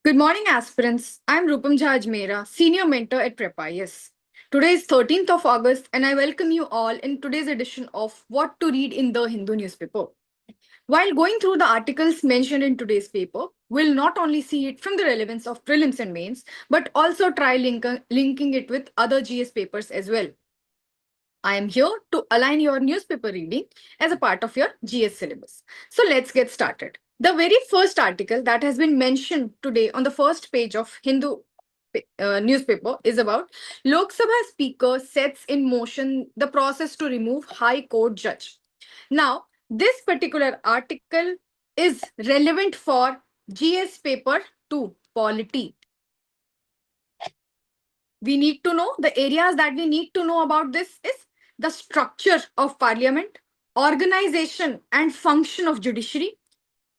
Good morning, aspirants. I'm Rupam Jha Ajmera, Senior Mentor at Prepayas. Today is 13th of August, and I welcome you all in today's edition of What to Read in the Hindu newspaper. While going through the articles mentioned in today's paper, we'll not only see it from the relevance of prelims and mains, but also try linking it with other GS papers as well. I am here to align your newspaper reading as a part of your GS syllabus. So let's get started. The very first article that has been mentioned today on the first page of Hindu newspaper is about Lok Sabha Speaker sets in motion the process to remove High Court judge. Now, this particular article is relevant for GS paper 2, polity. We need to know the areas that we need to know about this is the structure of parliament, organization and function of judiciary,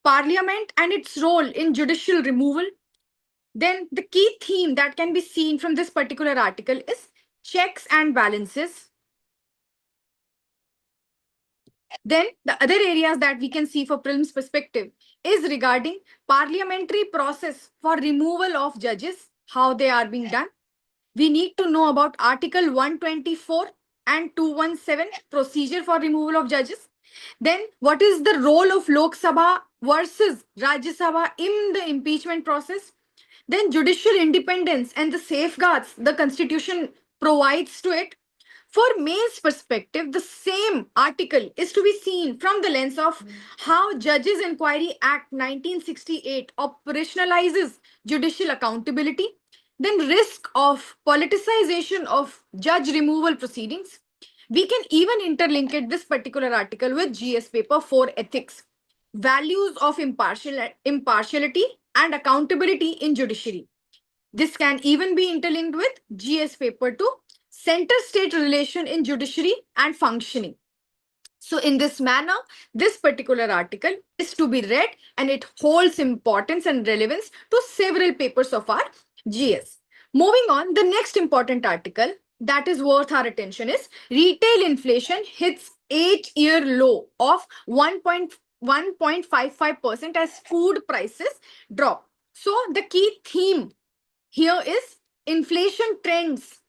parliament and its role in judicial removal. Then the key theme that can be seen from this particular article is checks and balances. Then the other areas that we can see for prelims perspective is regarding parliamentary process for removal of judges, how they are being done. We need to know about Article 124 and 217, procedure for removal of judges. Then, what is the role of Lok Sabha versus Rajya Sabha in the impeachment process? Then, judicial independence and the safeguards the Constitution provides to it. For May's perspective, the same article is to be seen from the lens of how Judges Inquiry Act 1968 operationalizes judicial accountability, then risk of politicization of judge removal proceedings. We can even interlink it, this particular article, with GS paper 4 ethics, values of impartiality and accountability in judiciary. This can even be interlinked with GS paper 2, center state relation in judiciary and functioning. So in this manner, this particular article is to be read and it holds importance and relevance to several papers of our GS. Moving on, the next important article that is worth our attention is retail inflation hits 8-year low of 1.55% as food prices drop. So the key theme here is inflation trends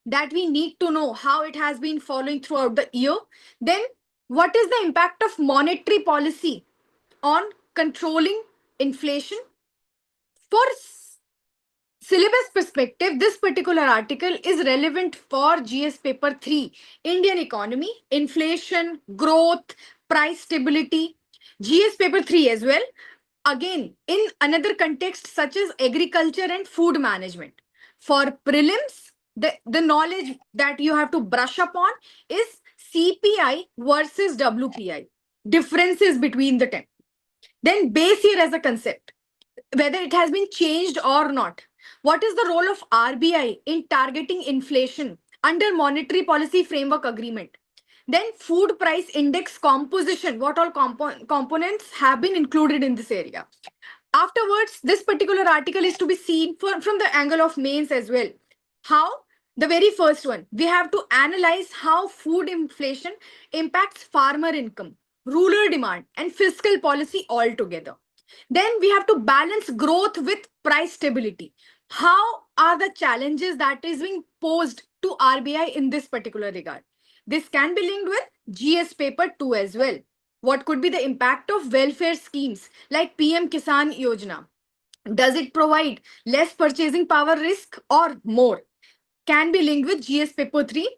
that we need to know how it has been following throughout the year. Then, what is the impact of monetary policy on controlling inflation? For syllabus perspective, this particular article is relevant for GS paper 3, Indian economy, inflation, growth, price stability. GS paper 3 as well, again in another context such as agriculture and food management. For prelims, the knowledge that you have to brush upon is CPI versus WPI, differences between the 10. Then base year as a concept, whether it has been changed or not. What is the role of RBI in targeting inflation under monetary policy framework agreement? Then food price index composition, what all components have been included in this area. Afterwards, this particular article is to be seen from the angle of mains as well. How? The very first one, we have to analyze how food inflation impacts farmer income, rural demand, and fiscal policy altogether. Then we have to balance growth with price stability. How are the challenges that is being posed to RBI in this particular regard? This can be linked with GS paper 2 as well. What could be the impact of welfare schemes like PM Kisan Yojana? Does it provide less purchasing power risk or more? Can be linked with GS paper 3.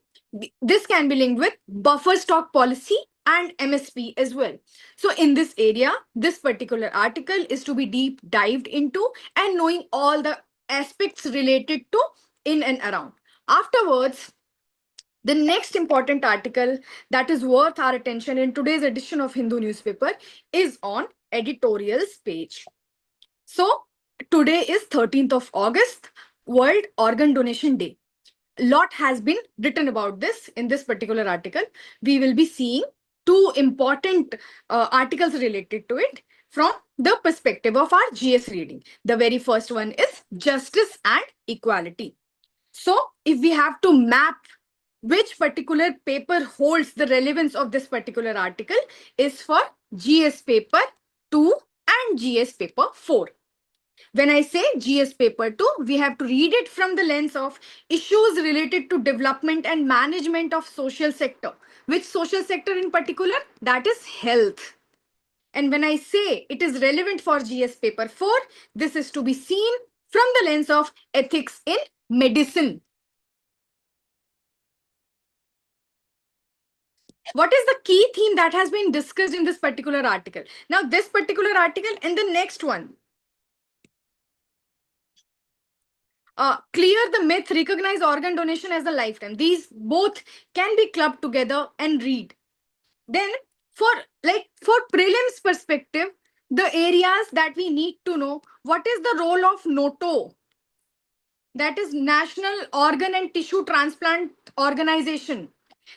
This can be linked with buffer stock policy and MSP as well. So in this area, this particular article is to be deep dived into and knowing all the aspects related to in and around. Afterwards, the next important article that is worth our attention in today's edition of Hindu newspaper is on editorials page. So today is 13th of August, World Organ Donation Day. A lot has been written about this in this particular article. We will be seeing two important articles related to it from the perspective of our GS reading. The very first one is justice and equality. So if we have to map which particular paper holds the relevance of this particular article is for GS paper 2 and GS paper 4. When I say GS paper 2, we have to read it from the lens of issues related to development and management of social sector. Which social sector in particular? That is health. And when I say it is relevant for GS paper 4, this is to be seen from the lens of ethics in medicine. What is the key theme that has been discussed in this particular article? Now, this particular article and the next one. Clear the myth, recognize organ donation as a lifetime. These both can be clubbed together and read. Then for prelims perspective, the areas that we need to know, what is the role of NOTO? That is National Organ and Tissue Transplant Organization.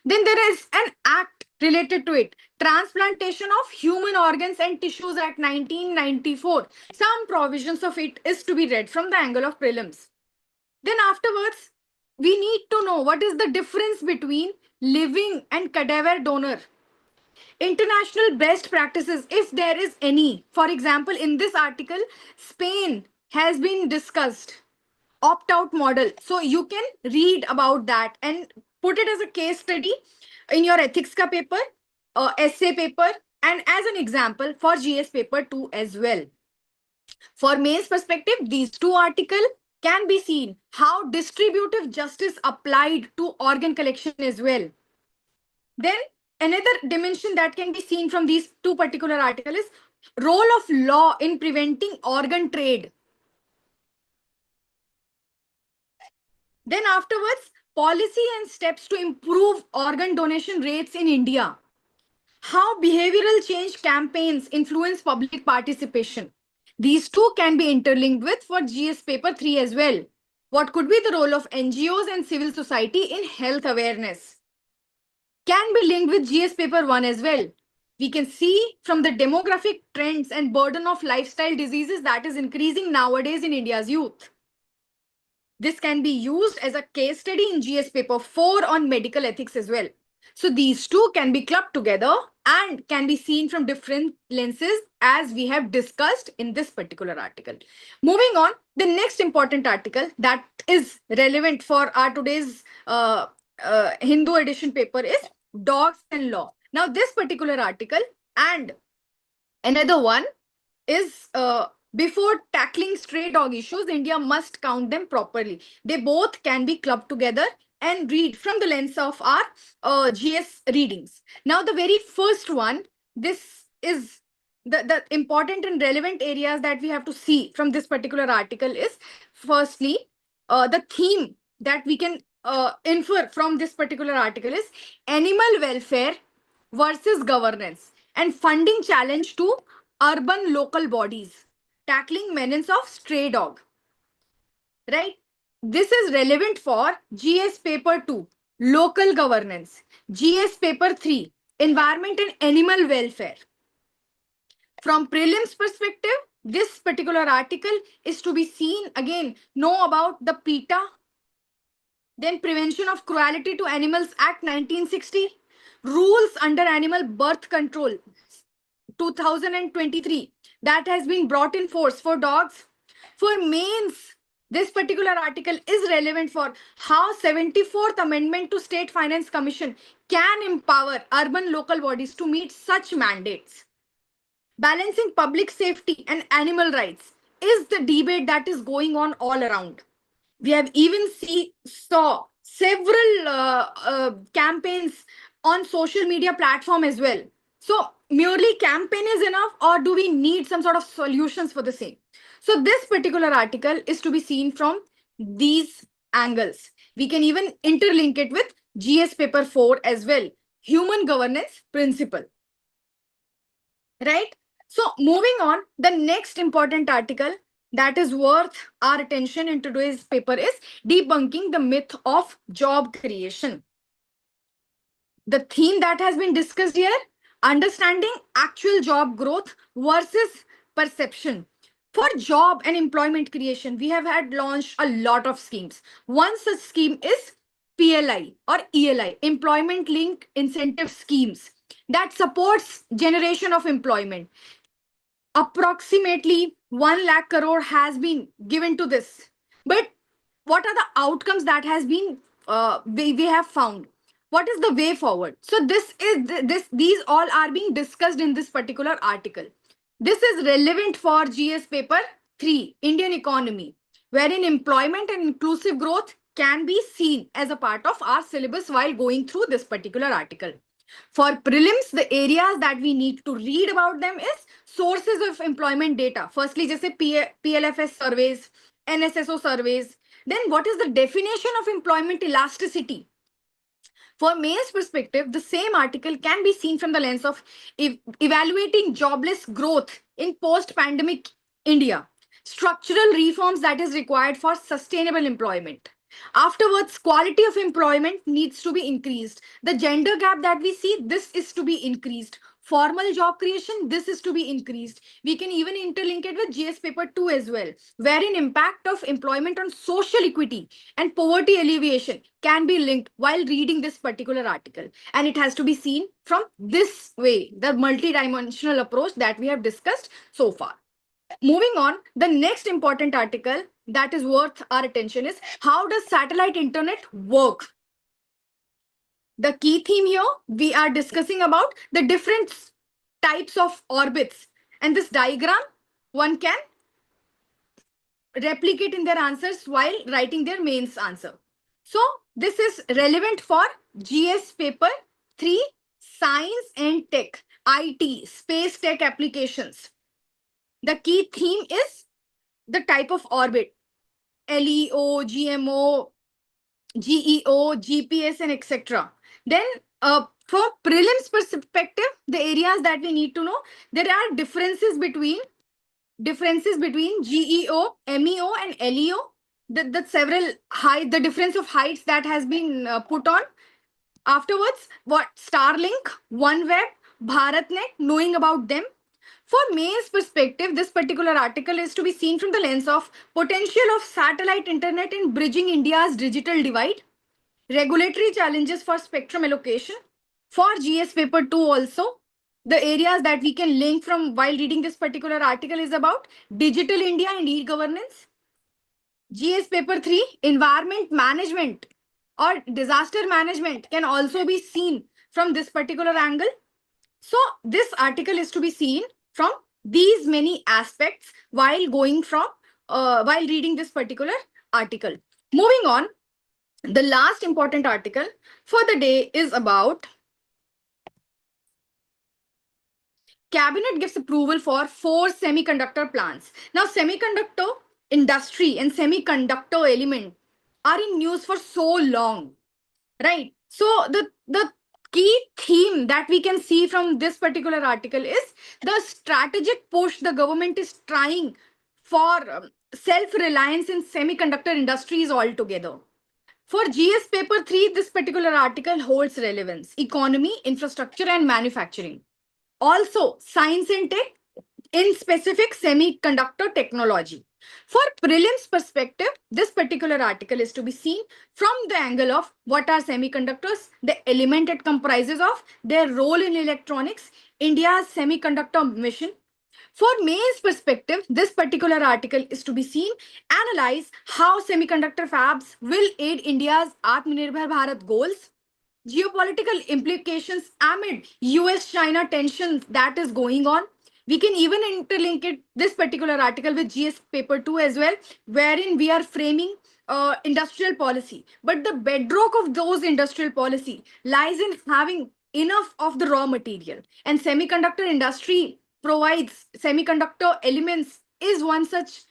Then there is an act related to it, Transplantation of Human Organs and Tissues Act 1994. Some provisions of it is to be read from the angle of prelims. Then afterwards, we need to know what is the difference between living and cadaver donor. International best practices, if there is any. For example, in this article, Spain has been discussed, opt-out model. So you can read about that and put it as a case study in your ethics ka paper, essay paper, and as an example for GS paper 2 as well. For mains perspective, these two articles can be seen how distributive justice applied to organ collection as well. Then another dimension that can be seen from these two particular articles is role of law in preventing organ trade. Then afterwards, policy and steps to improve organ donation rates in India. How behavioral change campaigns influence public participation. These two can be interlinked with for GS paper 3 as well. What could be the role of NGOs and civil society in health awareness? Can be linked with GS paper 1 as well. We can see from the demographic trends and burden of lifestyle diseases that is increasing nowadays in India's youth. This can be used as a case study in GS paper 4 on medical ethics as well. So these two can be clubbed together and can be seen from different lenses as we have discussed in this particular article. Moving on, the next important article that is relevant for our today's Hindu edition paper is dogs and law. Now this particular article and another one is before tackling stray dog issues, India must count them properly. They both can be clubbed together and read from the lens of our GS readings. Now, the very first one, this is the important and relevant areas that we have to see from this particular article is firstly, the theme that we can infer from this particular article is animal welfare versus governance and funding challenge to urban local bodies, tackling menace of stray dog, right? This is relevant for GS paper 2, local governance, GS paper 3, environment and animal welfare. From prelims perspective, this particular article is to be seen again, know about the PETA, then Prevention of Cruelty to Animals Act 1960, rules under animal birth control 2023 that has been brought in force for dogs. For mains, this particular article is relevant for how 74th Amendment to State Finance Commission can empower urban local bodies to meet such mandates. Balancing public safety and animal rights is the debate that is going on all around. We have even saw several campaigns on social media platform as well. So merely campaign is enough, or do we need some sort of solutions for the same? So this particular article is to be seen from these angles. We can even interlink it with GS paper 4 as well, human governance principle. Right? So moving on, the next important article that is worth our attention in today's paper is debunking the myth of job creation. The theme that has been discussed here, understanding actual job growth versus perception. For job and employment creation, we have had launched a lot of schemes. One such scheme is PLI or ELI, Employment Linked Incentive Schemes, that supports generation of employment. Approximately 1 lakh crore has been given to this. But what are the outcomes that has been we have found? What is the way forward? So these all are being discussed in this particular article. This is relevant for GS paper 3, Indian economy, wherein employment and inclusive growth can be seen as a part of our syllabus while going through this particular article. For prelims, the areas that we need to read about them is sources of employment data. Firstly, just say PLFS surveys, NSSO surveys. Then what is the definition of employment elasticity? For mains perspective, the same article can be seen from the lens of evaluating jobless growth in post-pandemic India, structural reforms that is required for sustainable employment. Afterwards, quality of employment needs to be increased. The gender gap that we see, this is to be increased. Formal job creation, this is to be increased. We can even interlink it with GS paper 2 as well, wherein impact of employment on social equity and poverty alleviation can be linked while reading this particular article. And it has to be seen from this way, the multidimensional approach that we have discussed so far. Moving on, the next important article that is worth our attention is how does satellite internet work? The key theme here, we are discussing about the different types of orbits. And this diagram, one can replicate in their answers while writing their mains answer. So this is relevant for GS paper 3, Science and Tech, IT, Space Tech Applications. The key theme is the type of orbit, LEO, GMO, GEO, GPS, and etc. Then for prelims perspective, the areas that we need to know, there are differences between GEO, MEO, and LEO. The several height, the difference of heights that has been put on. Afterwards, what Starlink, OneWeb, BharatNet, knowing about them. For May's perspective, this particular article is to be seen from the lens of potential of satellite internet in bridging India's digital divide, regulatory challenges for spectrum allocation. For GS paper 2 also, the areas that we can link from while reading this particular article is about digital India and e-governance. GS paper 3, environment management or disaster management can also be seen from this particular angle. So this article is to be seen from these many aspects while while reading this particular article. Moving on, the last important article for the day is about Cabinet gives approval for 4 semiconductor plants. Now, semiconductor industry and semiconductor element are in news for so long, right? So the key theme that we can see from this particular article is the strategic push the government is trying for self-reliance in semiconductor industries altogether. For GS paper 3, this particular article holds relevance: economy, infrastructure, and manufacturing. Also, science and tech, in specific semiconductor technology. For prelims perspective, this particular article is to be seen from the angle of what are semiconductors, the element it comprises of, their role in electronics, India's semiconductor mission. For May's perspective, this particular article is to be seen, analyze how semiconductor fabs will aid India's Atmanirbhar Bharat goals, geopolitical implications amid US-China tensions that is going on. We can even interlink this particular article with GS paper 2 as well, wherein we are framing industrial policy. But the bedrock of those industrial policy lies in having enough of the raw material. And semiconductor industry provides semiconductor elements is one such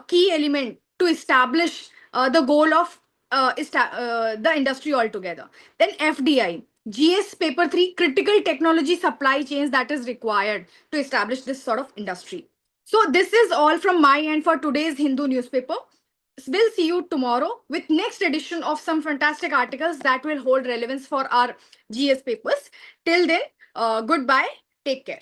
key element to establish the goal of the industry altogether. Then FDI, GS paper 3, critical technology supply chains that is required to establish this sort of industry. So this is all from my end for today's Hindu newspaper. We'll see you tomorrow with next edition of some fantastic articles that will hold relevance for our GS papers. Till then, goodbye. Take care.